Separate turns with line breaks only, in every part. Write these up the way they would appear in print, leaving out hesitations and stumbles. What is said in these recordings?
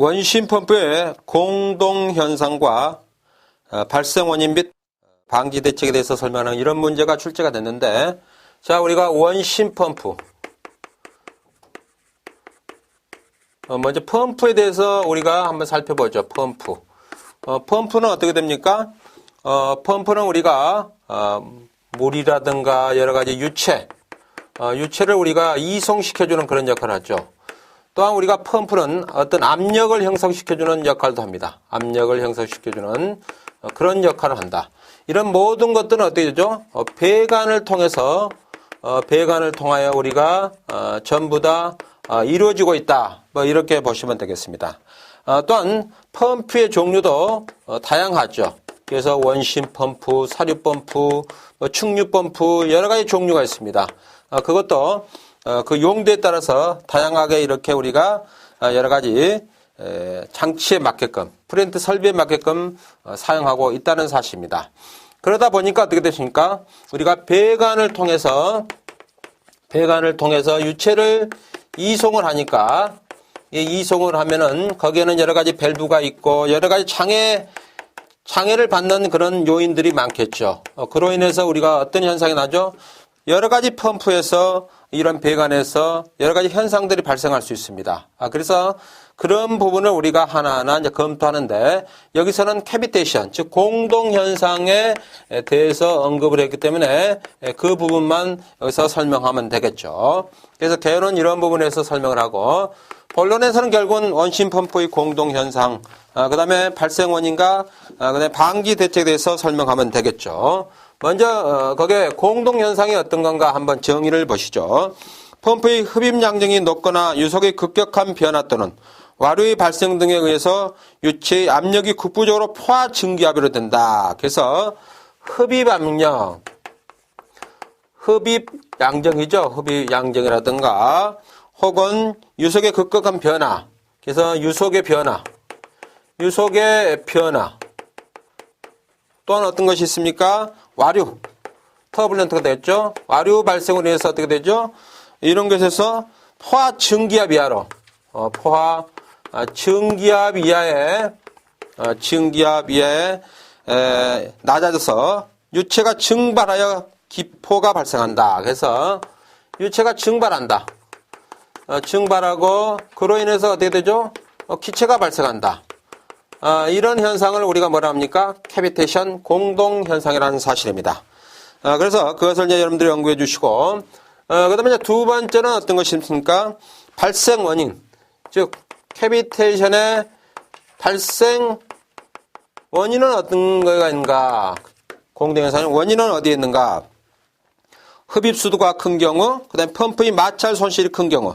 원심 펌프의 공동현상과 발생 원인 및 방지 대책에 대해서 설명하는 이런 문제가 출제가 됐는데, 자, 우리가 원심 펌프. 먼저 펌프에 대해서 우리가 한번 살펴보죠. 펌프. 펌프는 어떻게 됩니까? 펌프는 우리가 물이라든가 여러 가지 유체를 우리가 이송시켜주는 그런 역할을 하죠. 또한 우리가 펌프는 어떤 압력을 형성시켜주는 역할도 합니다. 압력을 형성시켜주는 그런 역할을 한다. 이런 모든 것들은 어떻게 되죠? 배관을 통하여 우리가 전부 다 이루어지고 있다. 뭐 이렇게 보시면 되겠습니다. 또한 펌프의 종류도 다양하죠. 그래서 원심 펌프, 사류 펌프, 충류 펌프 여러 가지 종류가 있습니다. 그것도 그 용도에 따라서 다양하게 이렇게 우리가 여러 가지 장치에 맞게끔, 프린트 설비에 맞게끔 사용하고 있다는 사실입니다. 그러다 보니까 어떻게 되십니까? 우리가 배관을 통해서 유체를 이송을 하니까, 이 이송을 하면은 거기에는 여러 가지 밸브가 있고 여러 가지 장애를 받는 그런 요인들이 많겠죠. 그로 인해서 우리가 어떤 현상이 나죠? 여러 가지 펌프에서 이런 배관에서 여러 가지 현상들이 발생할 수 있습니다. 그래서 그런 부분을 우리가 하나하나 이제 검토하는데, 여기서는 캐비테이션, 즉 공동 현상에 대해서 언급을 했기 때문에 그 부분만 여기서 설명하면 되겠죠. 그래서 개요는 이런 부분에서 설명을 하고, 본론에서는 결국은 원심 펌프의 공동 현상, 그다음에 발생 원인과 그다음에 방지 대책에 대해서 설명하면 되겠죠. 먼저 거기에 공동 현상이 어떤 건가 한번 정의를 보시죠. 펌프의 흡입 양정이 높거나 유속의 급격한 변화 또는 와류의 발생 등에 의해서 유체의 압력이 국부적으로 포화 증기압으로 된다. 그래서 흡입 압력, 흡입 양정이죠. 흡입 양정이라든가 혹은 유속의 급격한 변화. 그래서 유속의 변화. 또한 어떤 것이 있습니까? 와류. 터블런트가 됐죠. 와류 발생으로 인해서 어떻게 되죠? 이런 것에서 포화 증기압 이하로, 증기압 이하에 낮아져서 유체가 증발하여 기포가 발생한다. 그래서 유체가 증발한다. 증발하고 그로 인해서 어떻게 되죠? 기체가 발생한다. 이런 현상을 우리가 뭐라 합니까? 캐비테이션 공동 현상이라는 사실입니다. 그래서 그것을 이제 여러분들이 연구해 주시고, 그다음에 이제 두 번째는 어떤 것이 있습니까? 발생 원인, 즉 캐비테이션의 발생 원인은 어떤 거가 있는가? 공동 현상의 원인은 어디에 있는가? 흡입 수도가 큰 경우, 그다음에 펌프의 마찰 손실이 큰 경우,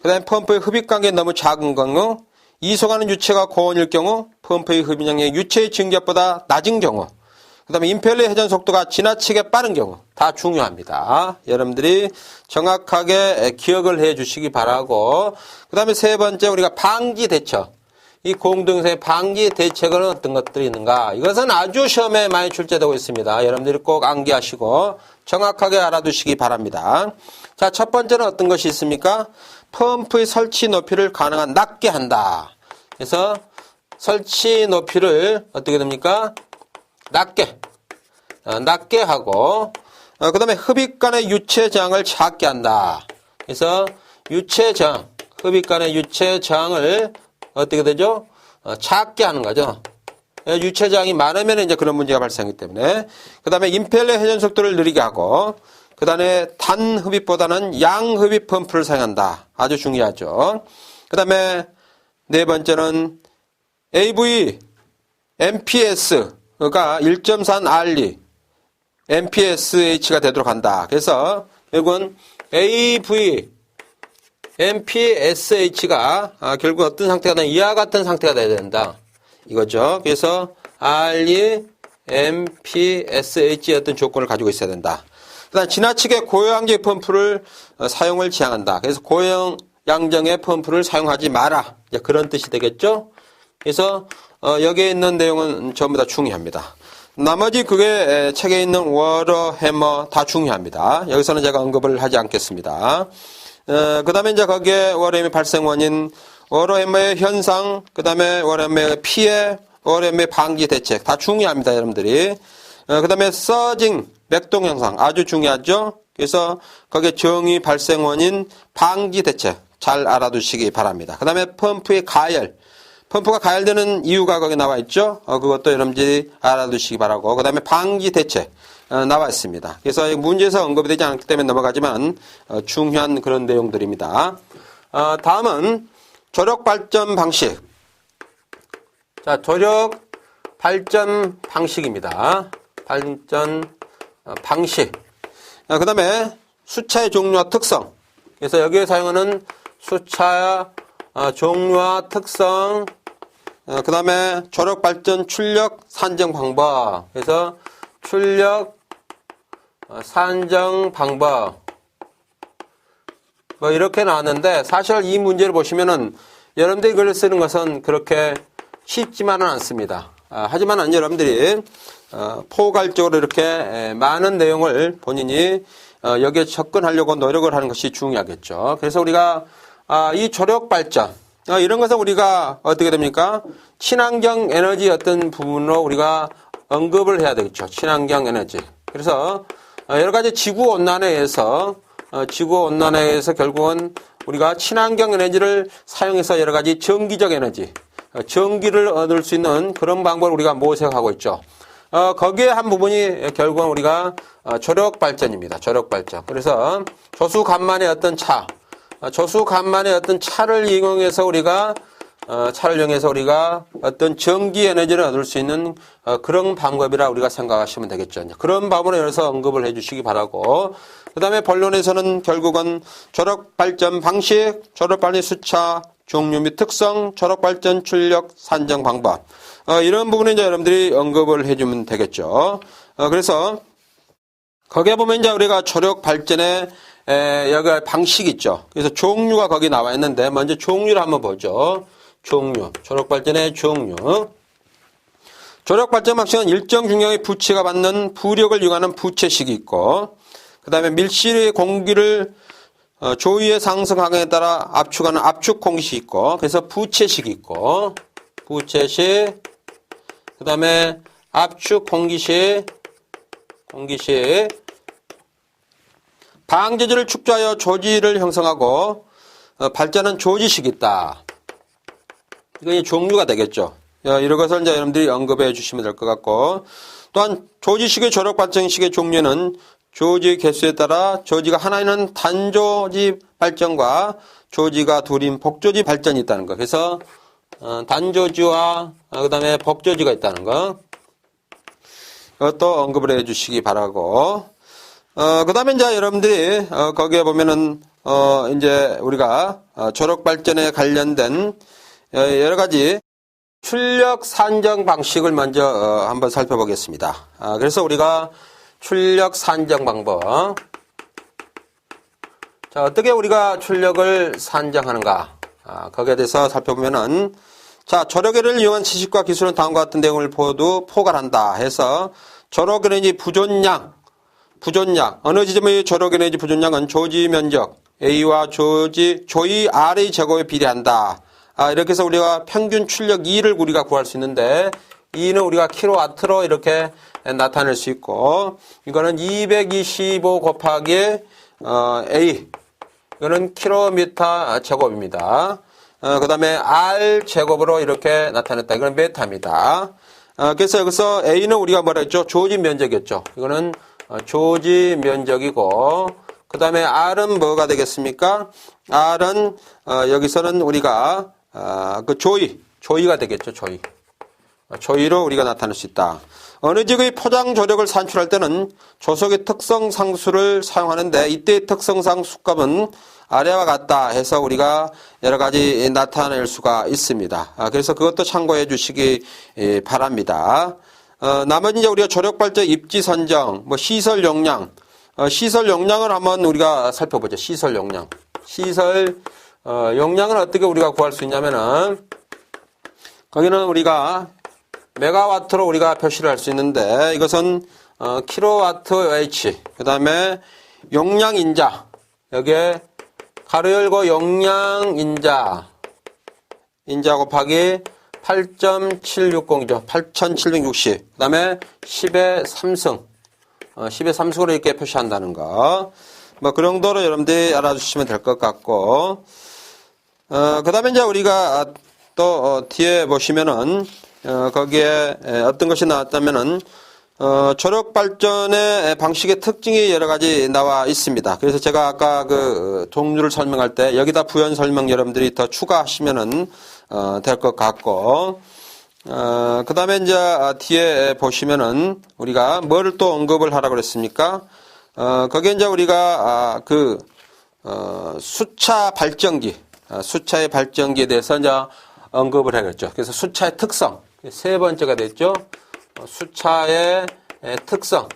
그다음에 펌프의 흡입 간격이 너무 작은 경우, 이송하는 유체가 고온일 경우, 펌프의 흡입량이 유체의 증기압보다 낮은 경우, 그 다음에 임펠러 회전 속도가 지나치게 빠른 경우 다 중요합니다. 여러분들이 정확하게 기억을 해 주시기 바라고, 그 다음에 세 번째 우리가 방지 대책. 이 공동현상의 방지 대책은 어떤 것들이 있는가? 이것은 아주 시험에 많이 출제되고 있습니다. 여러분들이 꼭 암기하시고 정확하게 알아두시기 바랍니다. 자, 첫 번째는 어떤 것이 있습니까? 펌프의 설치 높이를 가능한 낮게 한다. 그래서 설치 높이를 어떻게 됩니까? 낮게 하고, 그 다음에 흡입 간의 유체 저항을 작게 한다. 그래서 흡입 간의 유체 저항을 어떻게 되죠? 작게 하는 거죠. 유체 저항이 많으면 이제 그런 문제가 발생하기 때문에. 그 다음에 임펠러 회전 속도를 느리게 하고, 그 다음에 단 흡입보다는 양 흡입 펌프를 사용한다. 아주 중요하죠. 그 다음에 네 번째는 AV MPS가 1.3R2 MPSH가 되도록 한다. 그래서 이건 AV MPSH가 결국 어떤 상태가 되냐, 이와 같은 상태가 돼야 된다. 이거죠. 그래서 R2 MPSH의 어떤 조건을 가지고 있어야 된다. 그다음 지나치게 고요양정의 펌프를 사용을 지향한다. 그래서 고요양정의 펌프를 사용하지 마라. 이제 그런 뜻이 되겠죠. 그래서 여기에 있는 내용은 전부 다 중요합니다. 나머지 그게 책에 있는 워러, 해머 다 중요합니다. 여기서는 제가 언급을 하지 않겠습니다. 그 다음에 이제 거기에 워러, 해머 발생 원인, 워러햄머의 현상, 그 다음에 워러햄머의 피해, 워러햄머의 방지 대책 다 중요합니다, 여러분들이. 그 다음에 서징, 맥동 현상 아주 중요하죠. 그래서 거기에 정의 발생 원인, 방지 대책 잘 알아두시기 바랍니다. 그 다음에 펌프의 가열, 펌프가 가열되는 이유가 거기 나와 있죠. 그것도 여러분들이 알아두시기 바라고. 그 다음에 방지 대책 나와 있습니다. 그래서 문제에서 언급이 되지 않기 때문에 넘어가지만 중요한 그런 내용들입니다. 다음은 조력 발전 방식. 자, 조력 발전 방식입니다. 발전 방식. 그 다음에 수차의 종류와 특성. 그래서 여기에 사용하는 수차 종류와 특성. 그 다음에 조력 발전 출력 산정 방법. 그래서 출력 산정 방법. 뭐 이렇게 나왔는데 사실 이 문제를 보시면은 여러분들이 글을 쓰는 것은 그렇게 쉽지만은 않습니다. 하지만은 여러분들이 포괄적으로 이렇게 많은 내용을 본인이 여기에 접근하려고 노력을 하는 것이 중요하겠죠. 그래서 우리가 이 조력 발전 이런 것은 우리가 어떻게 됩니까? 친환경 에너지 어떤 부분으로 우리가 언급을 해야 되겠죠. 친환경 에너지. 그래서 여러 가지 지구 온난화에 의해서 결국은 우리가 친환경 에너지를 사용해서 여러 가지 정기적 에너지, 전기를 얻을 수 있는 그런 방법을 우리가 모색하고 있죠. 거기에 한 부분이 결국은 우리가 조력 발전입니다. 조력 발전. 그래서 조수간만의 어떤 차를 이용해서 우리가 어떤 전기 에너지를 얻을 수 있는 그런 방법이라 우리가 생각하시면 되겠죠. 그런 방법으로 열어서 언급을 해주시기 바라고. 그 다음에 본론에서는 결국은 조력 발전 방식, 조력 발전 수차, 종류 및 특성, 조력 발전 출력 산정 방법. 이런 부분에 이제 여러분들이 언급을 해주면 되겠죠. 그래서 거기에 보면 이제 우리가 조력 발전의 여기 방식이 있죠. 그래서 종류가 거기 나와 있는데 먼저 종류를 한번 보죠. 종류, 조력 발전의 종류. 조력 발전 방식은 일정 중량의 부치가 받는 부력을 이용하는 부채식이 있고, 그 다음에 밀실의 공기를 조위의 상승하강에 따라 압축하는 압축 공기식이 있고, 그래서 부채식이 있고, 부채식, 그 다음에 압축 공기식, 방제지를 축조하여 조지를 형성하고 발전한 조지식이 있다. 이건 종류가 되겠죠. 이런 것을 이제 여러분들이 언급해 주시면 될 것 같고, 또한 조지식의 조력 발전식의 종류는 조지 개수에 따라 조지가 하나인 단조지 발전과 조지가 둘인 복조지 발전이 있다는 거. 그래서 단조지와 그다음에 복조지가 있다는 거. 이것도 언급을 해 주시기 바라고. 그다음에 이제 여러분들이 거기에 보면은 이제 우리가 조력 발전에 관련된 여러 가지 출력 산정 방식을 먼저 한번 살펴보겠습니다. 그래서 우리가 출력 산정 방법. 자, 어떻게 우리가 출력을 산정하는가? 거기에 대해서 살펴보면은, 자, 조력에를 이용한 지식과 기술은 다음과 같은 내용을 모두 포괄한다 해서 조력 에너지 부존량. 어느 지점의 조력 에너지 부존량은 조지 면적 A와 조의 R의 제곱에 비례한다. 이렇게 해서 우리가 평균 출력 E를 우리가 구할 수 있는데, E는 우리가 킬로와트로 이렇게 나타낼 수 있고, 이거는 225 곱하기 A, 이거는 킬로미터 제곱입니다. 그 다음에 R 제곱으로 이렇게 나타냈다. 이거는 메타입니다. 그래서 여기서 A는 우리가 뭐라 했죠? 조지 면적이었죠. 이거는 조지 면적이고, 그 다음에 R은 뭐가 되겠습니까? R은 여기서는 우리가 그 조이가 되겠죠. 조이로 우리가 나타낼 수 있다. 어느 지역의 포장 조력을 산출할 때는 조석의 특성 상수를 사용하는데 이때의 특성상 수값은 아래와 같다 해서 우리가 여러 가지 나타낼 수가 있습니다. 그래서 그것도 참고해 주시기 바랍니다. 나머지 이제 우리가 조력 발전 입지 선정, 시설 용량, 시설 용량을 한번 우리가 살펴보죠. 시설 용량. 용량을 어떻게 우리가 구할 수 있냐면은, 거기는 우리가 메가와트로 우리가 표시를 할 수 있는데, 이것은 킬로와트 H, 그 다음에 용량인자, 여기에 가로 열고 용량인자, 인자 곱하기 8.760이죠. 8,760. 그 다음에 10의 3승. 10의 3승으로 이렇게 표시한다는 거. 뭐, 그 정도로 여러분들이 알아주시면 될 것 같고. 그 다음에 이제 우리가 또, 뒤에 보시면은, 거기에 어떤 것이 나왔다면은, 조력 발전의 방식의 특징이 여러 가지 나와 있습니다. 그래서 제가 아까 그 종류를 설명할 때 여기다 부연 설명 여러분들이 더 추가하시면은, 될 것 같고, 그 다음에 이제 뒤에 보시면은 우리가 뭐를 또 언급을 하라고 그랬습니까? 거기에 이제 우리가 수차 발전기, 수차의 발전기에 대해서 이제 언급을 해야겠죠. 그래서 수차의 특성, 세 번째가 됐죠. 수차의 특성.